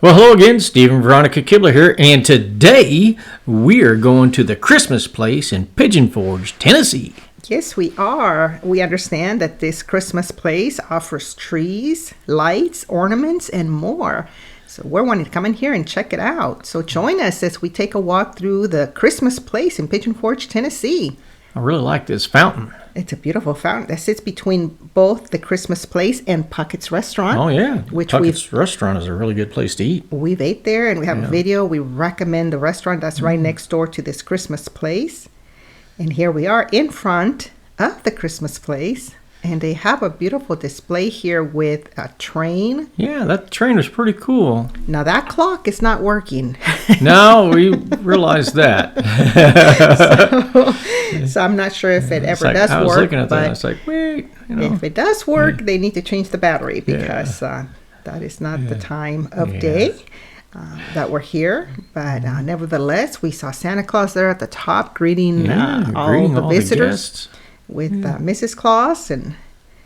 Well, hello again, Steve and Veronica Kibler here, and today we are going to the Christmas place in Pigeon Forge, Tennessee. Yes, we are. We understand that this Christmas place offers trees, lights, ornaments, and more. So we're wanting to come in here and check it out. So join us as we take a walk through the Christmas place in Pigeon Forge, Tennessee. I really like this fountain. It's a beautiful fountain that sits between both the Christmas place and Puckett's Restaurant. Oh, yeah. Which Puckett's Restaurant is a really good place to eat. We've ate there, and we have a video. We recommend the restaurant that's right next door to this Christmas place. And here we are in front of the Christmas place. And they have a beautiful display here with a train. Yeah, that train was pretty cool. Now, that clock is not working. No, we realized that. So I'm not sure if it ever does work. I was looking at that, and I was like, wait. If it does work, they need to change the battery because that is not the time of day that we're here. But nevertheless, we saw Santa Claus there at the top greeting all the visitors. With Mrs. Claus, and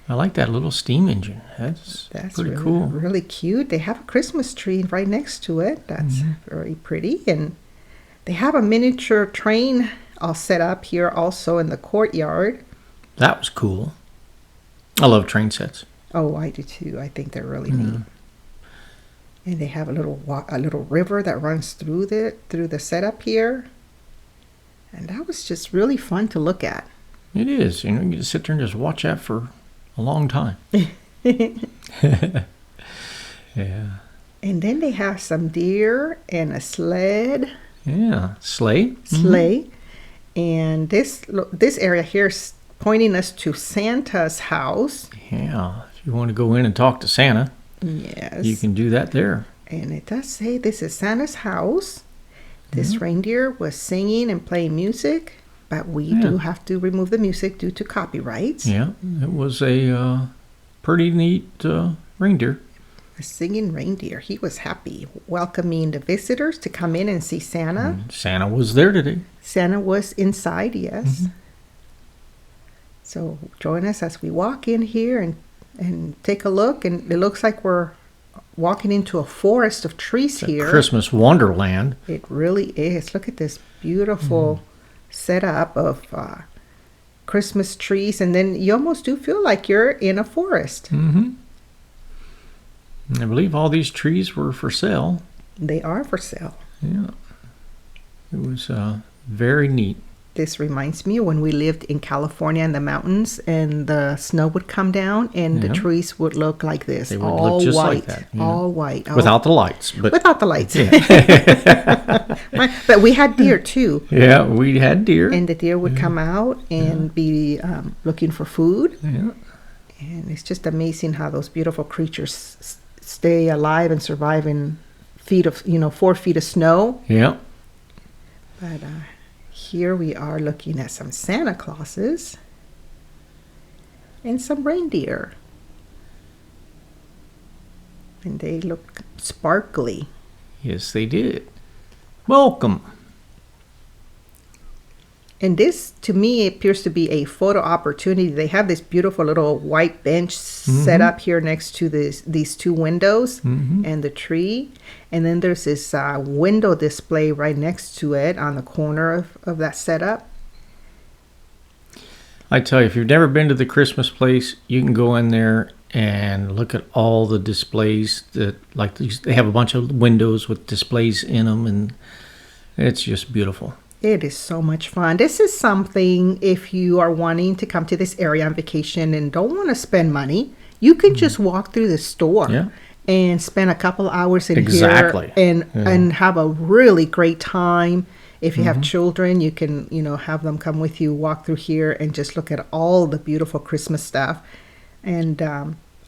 I like that little steam engine. That's pretty really, cool. Really cute. They have a Christmas tree right next to it. That's very pretty, and they have a miniature train all set up here, also in the courtyard. That was cool. I love train sets. Oh, I do too. I think they're really neat. And they have a little river that runs through the setup here, and that was just really fun to look at. It is. You can just sit there and just watch that for a long time. Yeah. And then they have some deer and a sled. Yeah. Sleigh. And this area here is pointing us to Santa's house. Yeah. If you want to go in and talk to Santa, you can do that there. And it does say this is Santa's house. This reindeer was singing and playing music. But we do have to remove the music due to copyrights. Yeah, it was a pretty neat reindeer. A singing reindeer. He was happy welcoming the visitors to come in and see Santa. And Santa was there today. Santa was inside, yes. So join us as we walk in here and take a look. And it looks like we're walking into a forest of trees here. Christmas wonderland. It really is. Look at this beautiful setup of Christmas trees, and then you almost do feel like you're in a forest. I believe all these trees were for sale. They are for sale. Yeah. It was very neat. This reminds me when we lived in California in the mountains, and the snow would come down, and the trees would look like this. They would look just white, like that. All white. Without the lights. But without the lights. But we had deer too. Yeah, we had deer. And the deer would come out and be looking for food. Yeah. And it's just amazing how those beautiful creatures stay alive and survive in 4 feet of snow. Yeah. But here we are looking at some Santa Clauses and some reindeer. And they look sparkly. Yes, they did. Welcome. And this, to me, appears to be a photo opportunity. They have this beautiful little white bench set up here next to these two windows and the tree. And then there's this window display right next to it on the corner of that setup. I tell you, if you've never been to the Christmas place, you can go in there and look at all the displays they have a bunch of windows with displays in them, and it's just beautiful. It is so much fun. This is something, if you are wanting to come to this area on vacation and don't want to spend money, you can just walk through the store and spend a couple hours in here and have a really great time. If you have children, you can, have them come with you, walk through here and just look at all the beautiful Christmas stuff. And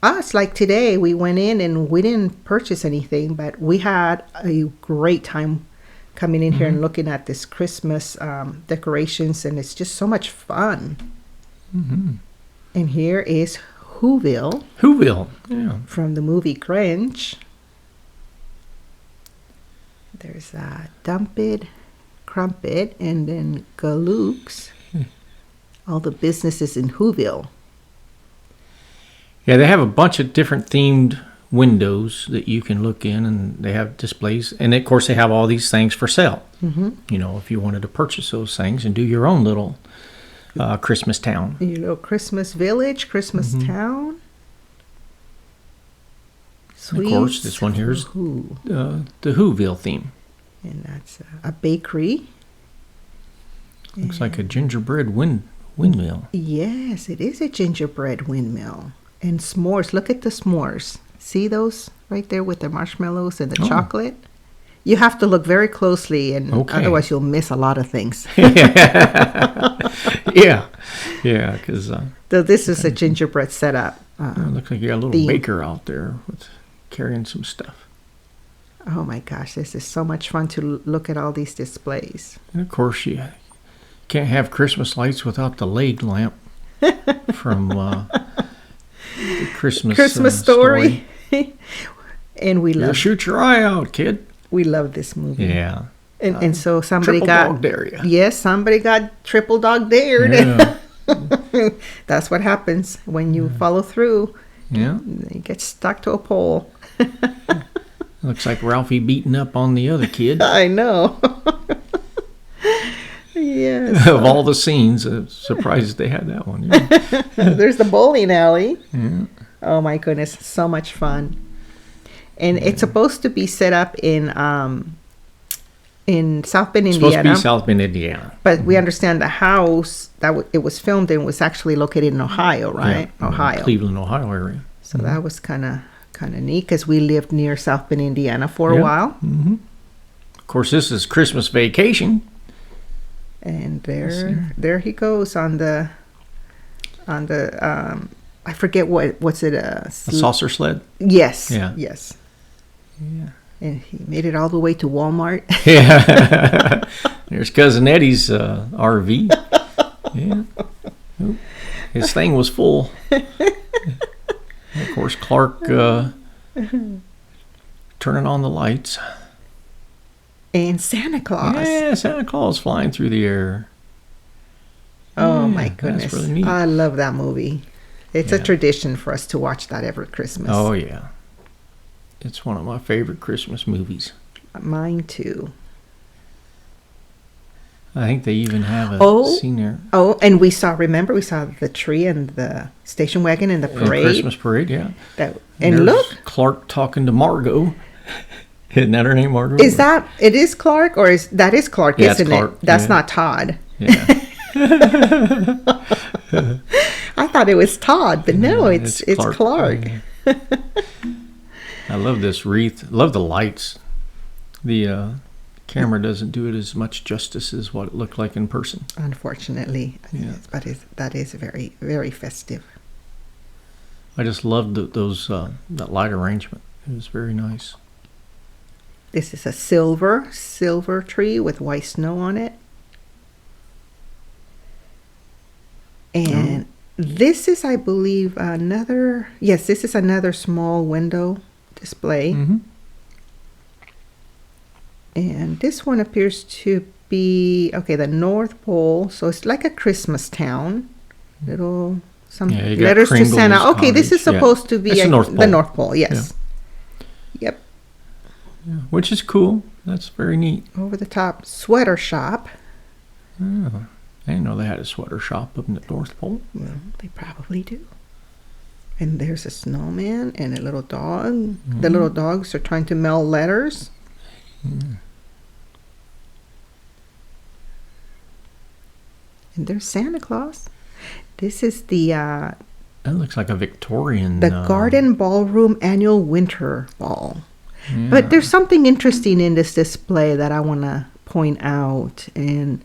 us, like today, we went in and we didn't purchase anything, but we had a great time coming in here and looking at this Christmas decorations, and it's just so much fun. And here is Whoville. Yeah. From the movie Grinch. There's Dumpet, Crumpet, and then Galooks. All the businesses in Whoville. Yeah, they have a bunch of different themed windows that you can look in, and they have displays. And of course, they have all these things for sale. Mm-hmm. You know, if you wanted to purchase those things and do your own little Christmas town. You know, Christmas village, Christmas town. Of course, this one here is the Whoville theme. And that's a bakery. Looks like a gingerbread windmill. Yes, it is a gingerbread windmill. And s'mores. Look at the s'mores. See those right there with the marshmallows and the chocolate? You have to look very closely, and otherwise you'll miss a lot of things. Yeah, because... so this is a gingerbread setup. Looks like you got a little baker out there carrying some stuff. Oh my gosh, this is so much fun to look at all these displays. And of course, you can't have Christmas lights without the leg lamp from the Christmas Story. And we love... shoot your eye out, kid. We love this movie. Yeah. And so somebody dog dare you. Yes, somebody got triple dog dared. Yeah. That's what happens when you follow through. Yeah. You get stuck to a pole. Looks like Ralphie beating up on the other kid. I know. Yes. Of all the scenes, surprised they had that one. Yeah. There's the bowling alley. Yeah. Oh my goodness, so much fun. And it's supposed to be set up in South Bend, Indiana. It's supposed to be South Bend, Indiana. But we understand the house that it was filmed in was actually located in Ohio, right? Yeah, Ohio. Cleveland, Ohio area. So that was kind of neat because we lived near South Bend, Indiana for a while. Mm-hmm. Of course, this is Christmas Vacation. And there he goes on the I forget what's it a saucer sled? Yes. Yeah. Yes. Yeah. And he made it all the way to Walmart. Yeah. There's Cousin Eddie's RV. Yeah. Oop. His thing was full. Of course, Clark turning on the lights. And Santa Claus. Yeah, Santa Claus flying through the air. Oh my goodness. That's really neat. I love that movie. It's a tradition for us to watch that every Christmas. Oh, yeah. It's one of my favorite Christmas movies. Mine too. I think they even have a scene there. Oh, and we saw the tree and the station wagon and the parade. Christmas parade, yeah. And look. Clark talking to Margot. Isn't that her name, Margot? It is Clark, or is Clark, yeah, isn't Clark. it? That's not Todd. Yeah. I thought it was Todd, but no, it's Clark. I love this wreath. Love the lights. The camera doesn't do it as much justice as what it looked like in person. Unfortunately. Yeah. But that is very, very festive. I just loved that light arrangement. It was very nice. This is a silver tree with white snow on it. And this is, I believe, this is another small window display. Mm-hmm. And this one appears to be, the North Pole. So it's like a Christmas town. Some letters to Santa. Cottage. Okay, this is supposed to be the North Pole, yes. Yeah. Yep. Yeah, which is cool. That's very neat. Over the top sweater shop. Oh, I didn't know they had a sweater shop up in the North Pole. Well, they probably do. And there's a snowman and a little dog. Mm-hmm. The little dogs are trying to mail letters. Mm. And there's Santa Claus. This is that looks like a Victorian. The Garden Ballroom Annual Winter Ball. Yeah. But there's something interesting in this display that I want to point out. And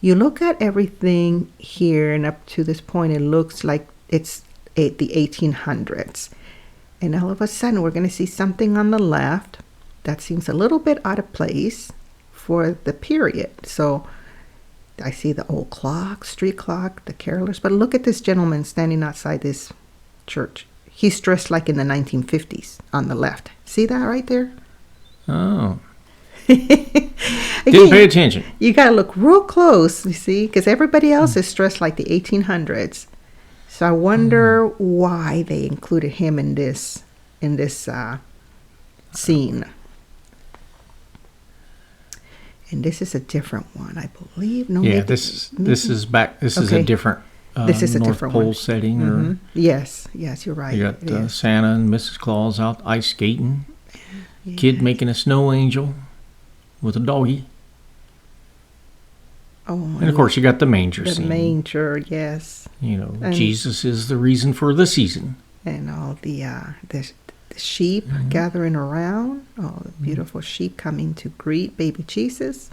you look at everything here, and up to this point, it looks like it's the 1800s. And all of a sudden, we're going to see something on the left that seems a little bit out of place for the period. So I see the old clock, street clock, the carolers. But look at this gentleman standing outside this church. He's dressed like in the 1950s on the left. See that right there? Oh. Again, didn't pay attention. You got to look real close, you see, because everybody else is dressed like the 1800s. So I wonder why they included him in this in this scene. And this is a different one, I believe. No, Yeah, maybe, this is a Okay. different This is a North different Pole one. setting. Mhm. Or Yes, you're right. you It got is. Santa and Mrs. Claus out ice skating. Kid Yes. making a snow angel with a doggy. Oh, And of course, you got the manger the scene. manger, yes, and, Jesus is the reason for the season. and all the sheep gathering around. Oh, the beautiful sheep coming to greet baby Jesus.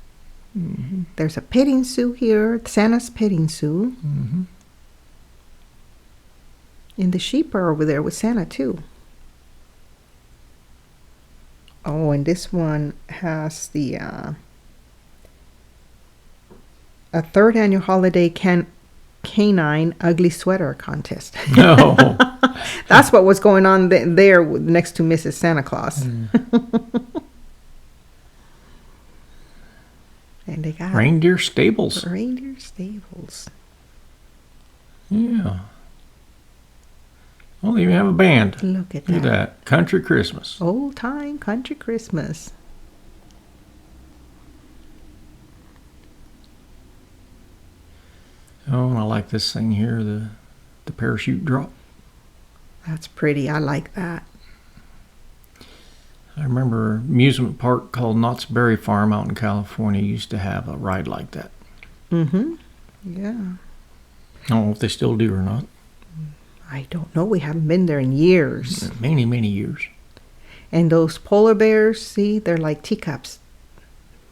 There's a petting zoo here, Santa's petting zoo, and the sheep are over there with Santa too. Oh, and this one has the a third annual holiday canine ugly sweater contest. No. That's what was going on there next to Mrs. Santa Claus. And they got Reindeer stables. reindeer stables. Yeah. Well, they even have a band. Look at Look at that. that. Country Christmas. Old time country Christmas. Oh, and I like this thing here, the parachute drop. That's pretty. I like that. I remember an amusement park called Knott's Berry Farm out in California used to have a ride like that. Mm-hmm. Yeah. I don't know if they still do or not. I don't know. We haven't been there in years. Many, many years. And those polar bears, see, they're like teacups.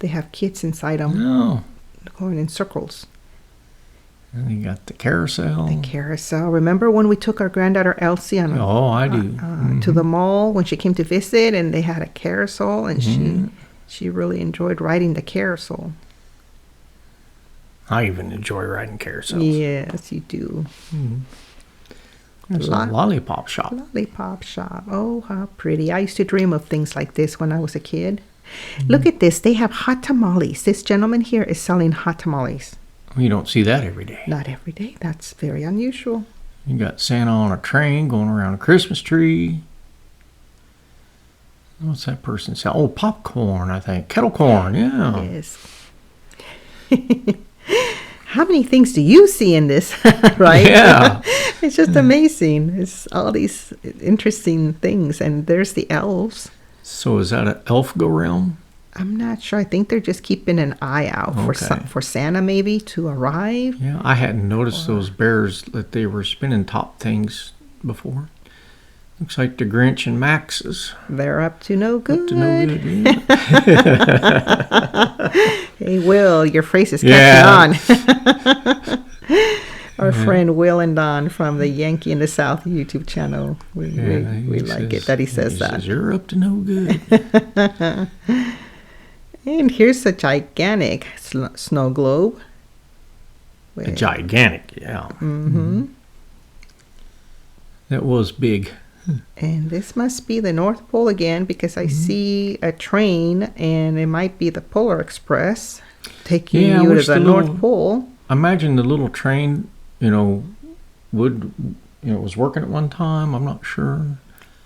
They have kids inside them No. going in circles. And you got the carousel. The carousel. Remember when we took our granddaughter Elsie on Oh, I do. to the mall when she came to visit, and they had a carousel, and she really enjoyed riding the carousel. I even enjoy riding carousels. Yes, you do. There's a lollipop shop. Lollipop shop. Oh, how pretty. I used to dream of things like this when I was a kid. Look at this. They have hot tamales. This gentleman here is selling hot tamales. You don't see that every day. Not every day. That's very unusual. You got Santa on a train going around a Christmas tree. What's that person say? Oh, popcorn, I think. Kettle corn, yeah. Yes. How many things do you see in this, right? Yeah. It's just amazing. It's all these interesting things. And there's the elves. So is that an elf go round? I'm not sure. I think they're just keeping an eye out for Santa maybe to arrive. Yeah, I hadn't noticed those bears that they were spinning top things before. Looks like the Grinch and Max's. They're up to no good. Up to no good, yeah. Hey, Will, your face is catching on. Our friend Will and Don from the Yankee in the South YouTube channel. We like it that he says that. Says, you're up to no good. And here's a gigantic snow globe. A gigantic, yeah. Mm-hmm. That was big. And this must be the North Pole again because I see a train and it might be the Polar Express taking you to the North Pole. I imagine the little train, was working at one time. I'm not sure.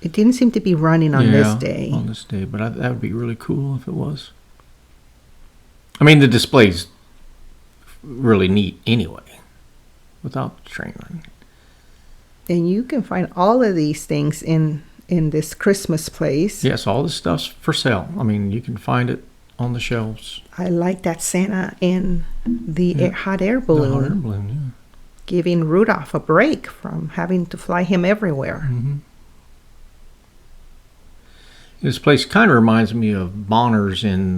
It didn't seem to be running on this day. On this day, but that would be really cool if it was. I mean, the display's really neat anyway, without the train running. And you can find all of these things in this Christmas place. Yes, all this stuff's for sale. I mean, you can find it on the shelves. I like that Santa in the hot air balloon. The hot air balloon, yeah. Giving Rudolph a break from having to fly him everywhere. Mm-hmm. This place kind of reminds me of Bonner's in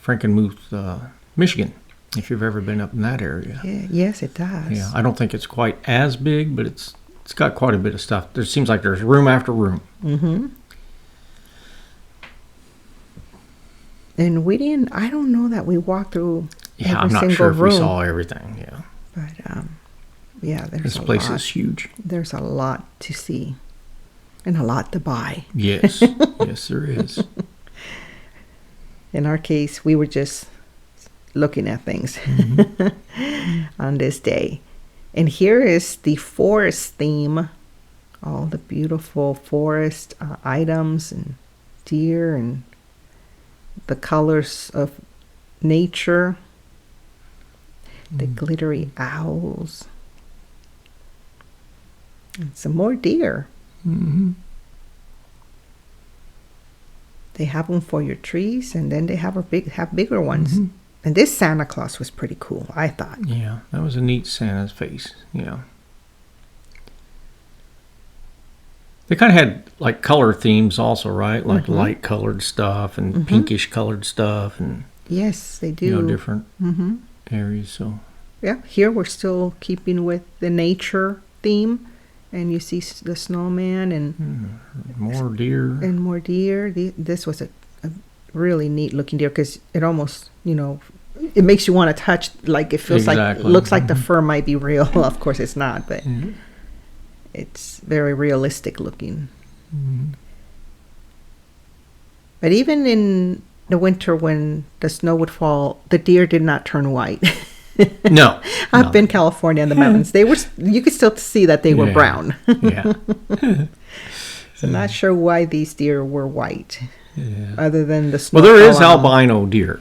Frankenmuth, Michigan, if you've ever been up in that area. Yeah, yes, it does. Yeah, I don't think it's quite as big, but it's got quite a bit of stuff. There seems like there's room after room. Mm-hmm. And I don't know that we walked through every I'm not single sure if room. We saw everything, yeah. But, there's this place is huge. There's a lot to see and a lot to buy. Yes, yes, there is. In our case, we were just looking at things on this day. And here is the forest theme All the beautiful forest items and deer and the colors of nature, the glittery owls, and some more deer. Mm-hmm. They have them for your trees, and then they have bigger ones. Mm-hmm. And this Santa Claus was pretty cool, I thought. Yeah, that was a neat Santa's face. Yeah. They kind of had like color themes also, right? Like light colored stuff and pinkish colored stuff, and yes, they do. Different areas. So yeah, here we're still keeping with the nature theme, and you see the snowman and more deer. And more deer. This was a really neat looking deer because it almost, it makes you want to touch. Like it feels looks like the fur might be real. Of course, it's not, but. It's very realistic looking. Mm-hmm. But even in the winter when the snow would fall, the deer did not turn white. No. Up in California in the mountains, you could still see that they were brown. Yeah. So not sure why these deer were white. Yeah. Other than the snow. Well, there is albino deer.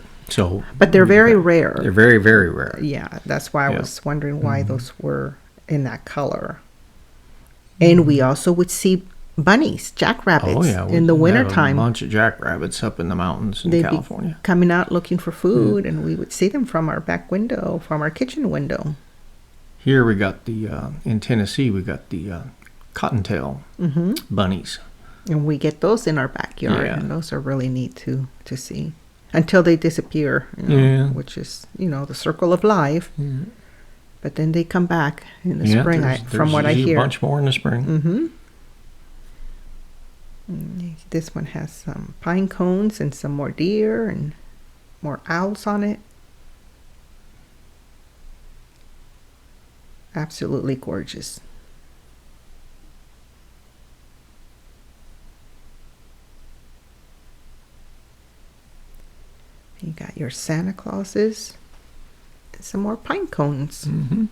But they're very rare. They're very, very rare. Yeah, that's why I was wondering why those were in that color. And we also would see bunnies, jackrabbits, in the wintertime. A bunch of jackrabbits up in the mountains in California. Be coming out looking for food, and we would see them from our back window, from our kitchen window. Here we got in Tennessee, we got the cottontail bunnies. And we get those in our backyard, and those are really neat to see. Until they disappear, which is, the circle of life. Yeah. But then they come back in the spring, from what I hear. A bunch more in the spring. Mm-hmm. This one has some pine cones and some more deer and more owls on it. Absolutely gorgeous. You got your Santa Clauses. Some more pine cones. Mm-hmm.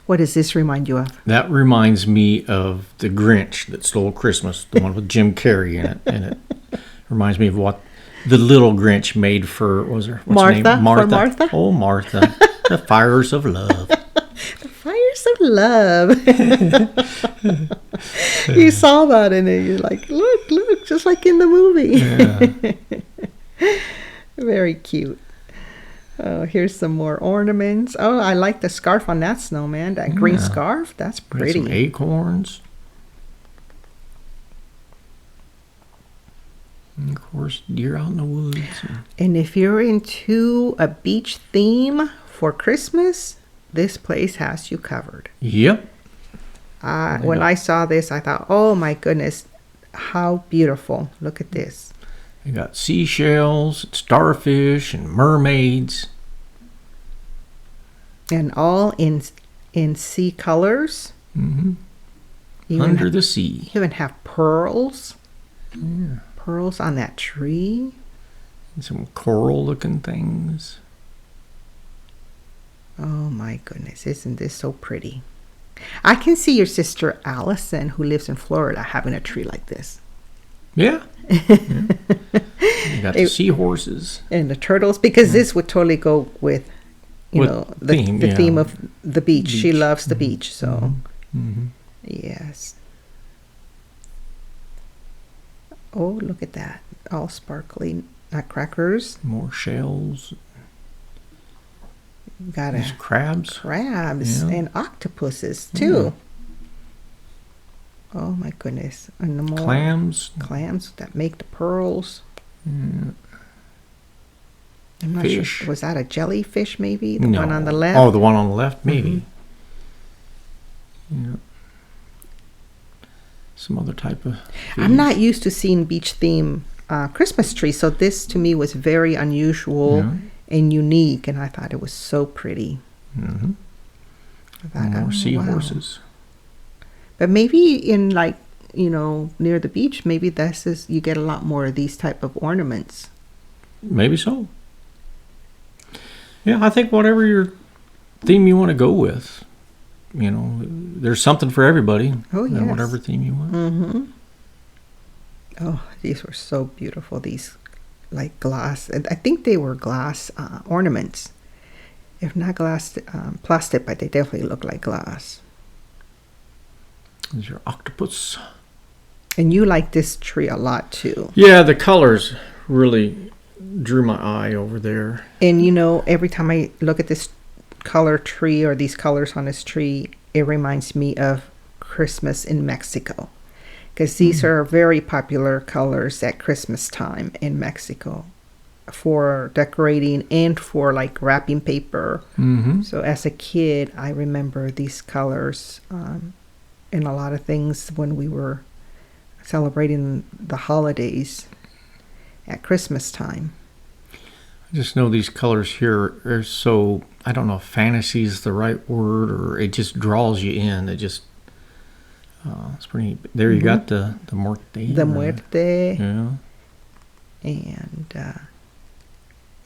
What does this remind you of? That reminds me of The Grinch That Stole Christmas, the one with Jim Carrey in it. And it reminds me of what the little Grinch made for, what's her name? Martha. For Martha? Oh, Martha. The Fires of Love. The Fires of Love. You saw that and you're like, look, just like in the movie. Yeah. Very cute. Oh, here's some more ornaments. Oh, I like the scarf on that snowman. That green scarf. That's pretty. Some acorns. And of course, deer out in the woods. And if you're into a beach theme for Christmas, this place has you covered. Yep. When I saw this, I thought, oh my goodness, how beautiful. Look at this. You got seashells, starfish, and mermaids. And all in sea colors. Mm-hmm. Under the sea. You even have pearls. Yeah. Pearls on that tree. And some coral-looking things. Oh my goodness, isn't this so pretty? I can see your sister Allison, who lives in Florida, having a tree like this. Yeah. You got the seahorses and the turtles, because this would totally go with the theme of the beach. She loves the beach, so yes. Oh, look at that, all sparkly nutcrackers. More shells. Got crabs and octopuses too. Oh my goodness. And the more clams that make the pearls. Yeah. I'm not sure. Was that a jellyfish maybe? The No. one on the left? Oh, the one on the left, maybe. Yeah. Some other type of fish. I'm not used to seeing beach theme Christmas trees, so this to me was very unusual and unique, and I thought it was so pretty. Mm-hmm. More seahorses. Wow. But maybe in near the beach, maybe you get a lot more of these type of ornaments. Maybe so. Yeah, I think whatever your theme you want to go with, there's something for everybody. Oh, yes. Whatever theme you want. Mm-hmm. Oh, these were so beautiful. These, like glass. I think they were glass ornaments. If not glass, plastic, but they definitely look like glass. There's your octopus. And you like this tree a lot, too. Yeah, the colors really drew my eye over there. And, every time I look at this color tree or these colors on this tree, it reminds me of Christmas in Mexico. Because these are very popular colors at Christmas time in Mexico for decorating and for like wrapping paper. Mm-hmm. So as a kid, I remember these colors in a lot of things when we were celebrating the holidays at Christmas time. I just know these colors here are so, I don't know if fantasy is the right word, or it just draws you in. It just, it's pretty, there you got the muerte. The muerte. Yeah. And,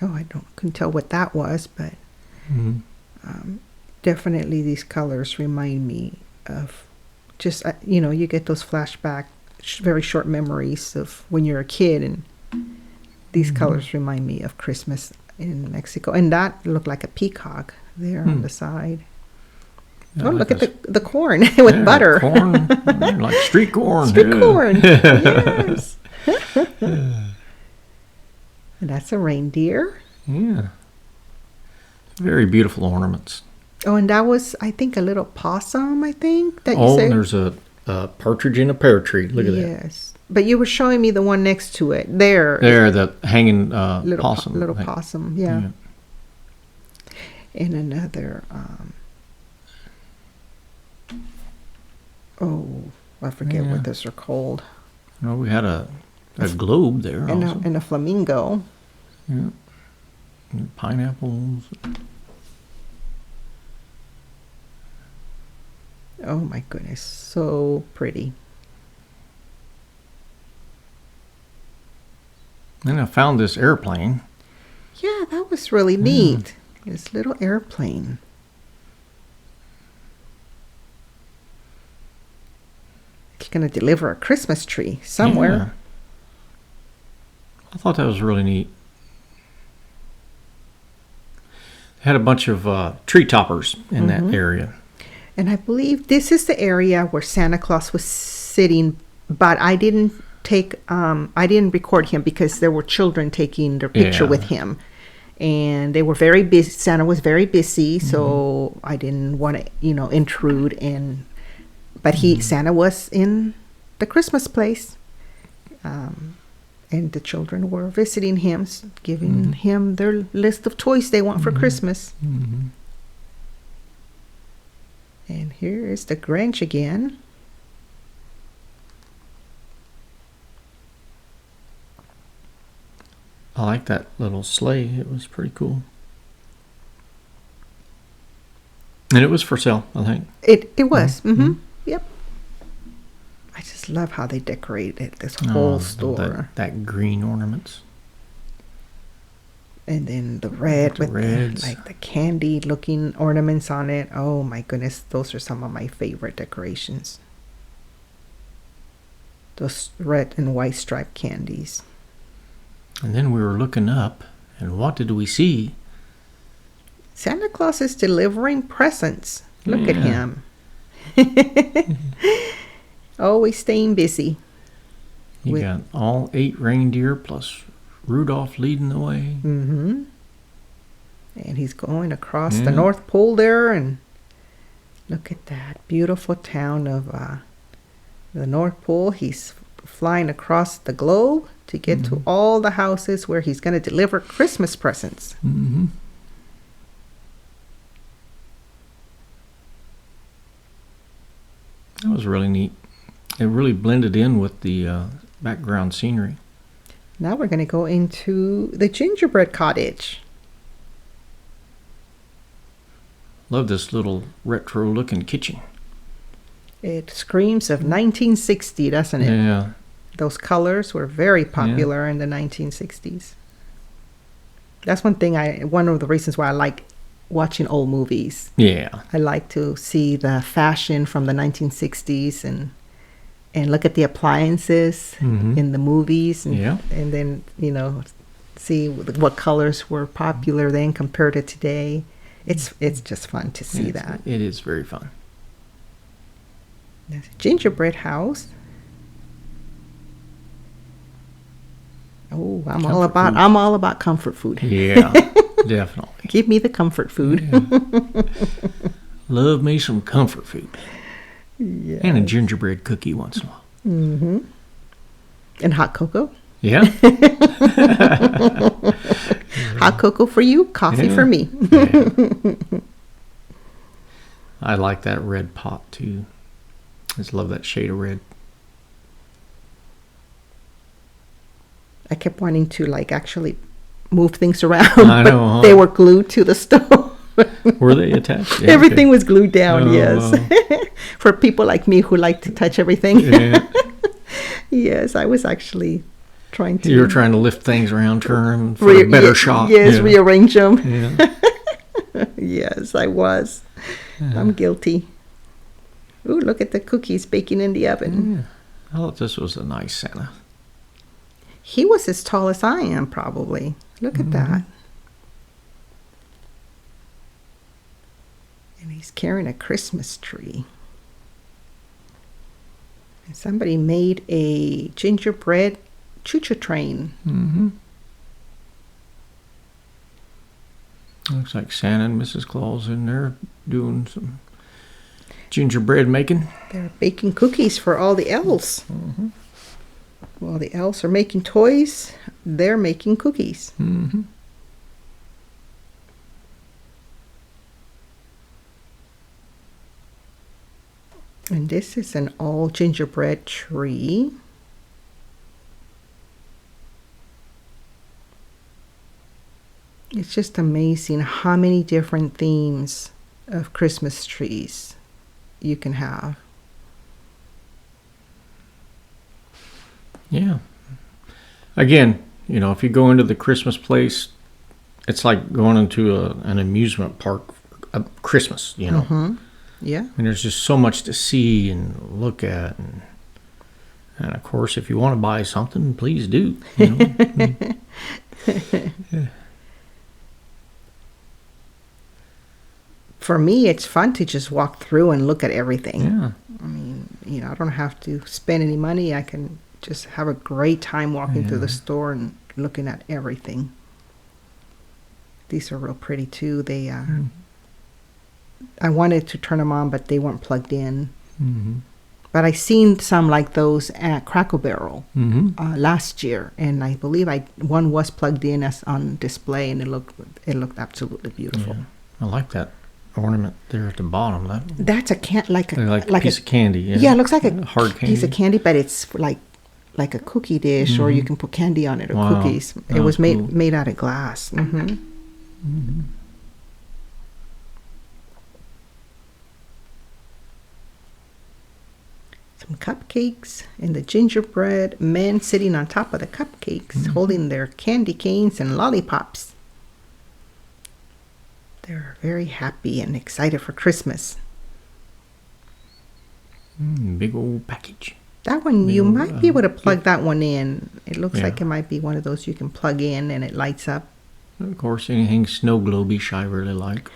I couldn't tell what that was, but definitely these colors remind me of just, you get those flashback, very short memories of when you're a kid, and these colors remind me of Christmas in Mexico. And that looked like a peacock there on the side. Yeah, look at the corn with butter. Corn, like street corn. Street corn, yes. And that's a reindeer. Yeah. Very beautiful ornaments. Oh, and that was, I think, a little possum, that you said. And there's a partridge in a pear tree. Look at that. Yes. But you were showing me the one next to it. There, the hanging possum. Little possum, yeah. And another, I forget what those are called. We had a globe there also. And a flamingo. Yeah. And pineapples. Oh my goodness, so pretty. Then I found this airplane. Yeah, that was really neat. This little airplane. You're going to deliver a Christmas tree somewhere. Yeah. I thought that was really neat. They had a bunch of tree toppers in that area. And I believe this is the area where Santa Claus was sitting, but I didn't record him because there were children taking their picture with him. And they were very busy. Santa was very busy, so I didn't want to, intrude. But Santa was in the Christmas place. And the children were visiting him, giving him their list of toys they want for Christmas. Mm-hmm. And here is the Grinch again. I like that little sleigh. It was pretty cool. And it was for sale, I think. It was. Mm-hmm. Yep. I just love how they decorated this whole store. That green ornaments. And then the red with the candy looking ornaments on it. Oh my goodness, those are some of my favorite decorations. Those red and white striped candies. And then we were looking up, and what did we see? Santa Claus is delivering presents. Look at him. Always staying busy. You got all 8 reindeer plus Rudolph leading the way. Mm-hmm. And he's going across the North Pole there, and look at that beautiful town of the North Pole. He's flying across the globe to get to all the houses where he's going to deliver Christmas presents. Mm-hmm. That was really neat. It really blended in with the background scenery. Now we're going to go into the Gingerbread cottage. Love this little retro-looking kitchen. It screams of 1960, doesn't it? Yeah. Those colors were very popular in the 1960s. That's one of the reasons why I like watching old movies. Yeah. I like to see the fashion from the 1960s and look at the appliances in the movies and then, see what colors were popular then compared to today. It's just fun to see that. It is very fun. There's a gingerbread house. Oh, I'm all about comfort food. Yeah, definitely. Give me the comfort food. Yeah. Love me some comfort food. Yeah. And a gingerbread cookie once in a while. Mm-hmm. And hot cocoa. Yeah. Hot cocoa for you, coffee for me. Yeah. I like that red pot too. I just love that shade of red. I kept wanting to actually move things around, I know, but they were glued to the stove. Were they attached? Yeah, everything was glued down, yes. For people like me who like to touch everything. Yeah. Yes, I was actually trying to. You were trying to lift things around, turn them for a better shot. Yes, rearrange them. Yeah. Yes, I was. I'm guilty. Ooh, look at the cookies baking in the oven. Yeah. I thought this was a nice Santa. He was as tall as I am, probably. Look at that. And he's carrying a Christmas tree. And somebody made a gingerbread choo-choo train. Mm-hmm. Looks like Santa and Mrs. Claus in there doing some gingerbread making. They're baking cookies for all the elves. Mm-hmm. While the elves are making toys, they're making cookies. Mm-hmm. And this is an all gingerbread tree. It's just amazing how many different themes of Christmas trees you can have. Yeah. Again, if you go into the Christmas place, it's like going into an amusement park at Christmas, Mm-hmm. Yeah. And there's just so much to see and look at. And of course, if you want to buy something, please do. Yeah. For me, it's fun to just walk through and look at everything. Yeah. I mean, I don't have to spend any money. I can just have a great time walking through the store and looking at everything. These are real pretty too. They I wanted to turn them on, but they weren't plugged in. Mm-hmm. But I seen some like those at Cracker Barrel last year, and I believe one was plugged in as on display, and it looked absolutely beautiful. Yeah. I like that ornament there at the bottom. That's a like a piece of candy. Yeah, it looks like a hard candy. Piece of candy, but it's like a cookie dish, or you can put candy on it, or cookies. It was made out of glass. Mm-hmm. Mm-hmm. Some cupcakes and the gingerbread men sitting on top of the cupcakes, holding their candy canes and lollipops. They're very happy and excited for Christmas. Big old package. That one, you might be able to plug that one in. It looks like it might be one of those you can plug in and it lights up. Of course, anything snow globe-ish I really like.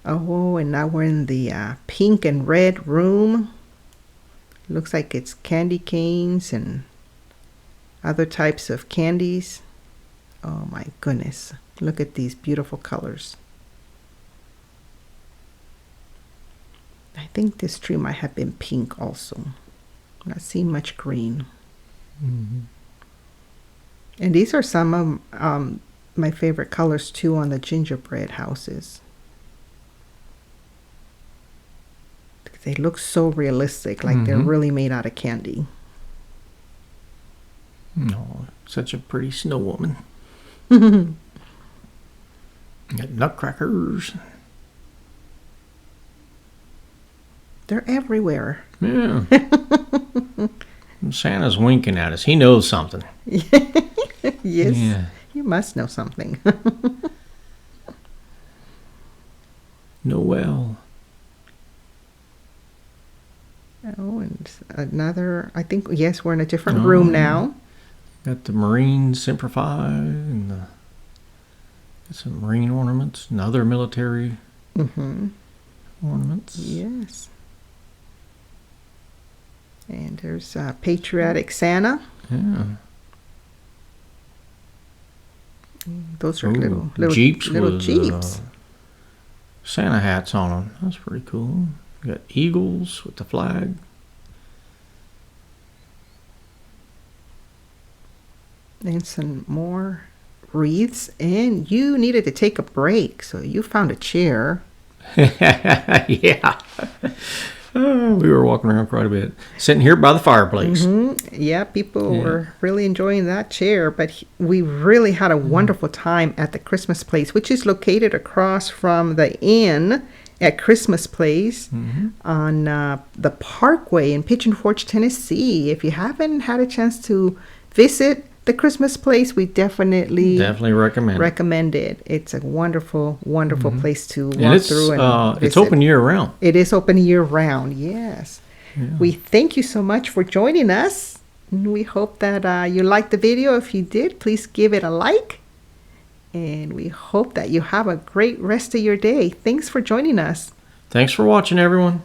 Oh, and now we're in the pink and red room. Looks like it's candy canes and other types of candies. Oh my goodness. Look at these beautiful colors. I think this tree might have been pink also. I'm not seeing much green. Mm-hmm. And these are some of my favorite colors too on the gingerbread houses. They look so realistic, like they're really made out of candy. Oh, such a pretty snow woman. Got nutcrackers. They're everywhere. Yeah. Santa's winking at us. He knows something. Yes. Yeah. You must know something. Noel. Oh, and another, I think, yes, we're in a different room now. Got the Marine Semper Fi and got some Marine ornaments and other military ornaments. Yes. And there's Patriotic Santa. Yeah. Those are little Jeeps little with Jeeps. Santa hats on them. That's pretty cool. You got eagles with the flag. And some more wreaths. And you needed to take a break, so you found a chair. Yeah. We were walking around quite a bit. Sitting here by the fireplace. Yeah, people were really enjoying that chair. But we really had a wonderful time at the Christmas Place, which is located across from the inn at Christmas Place on the Parkway in Pigeon Forge, Tennessee. If you haven't had a chance to visit the Christmas Place, we definitely recommend it. It's a wonderful, wonderful place to walk through and visit. It's open year round. It is open year round, yes. Yeah. We thank you so much for joining us. We hope that you liked the video. If you did, please give it a like. And we hope that you have a great rest of your day. Thanks for joining us. Thanks for watching, everyone.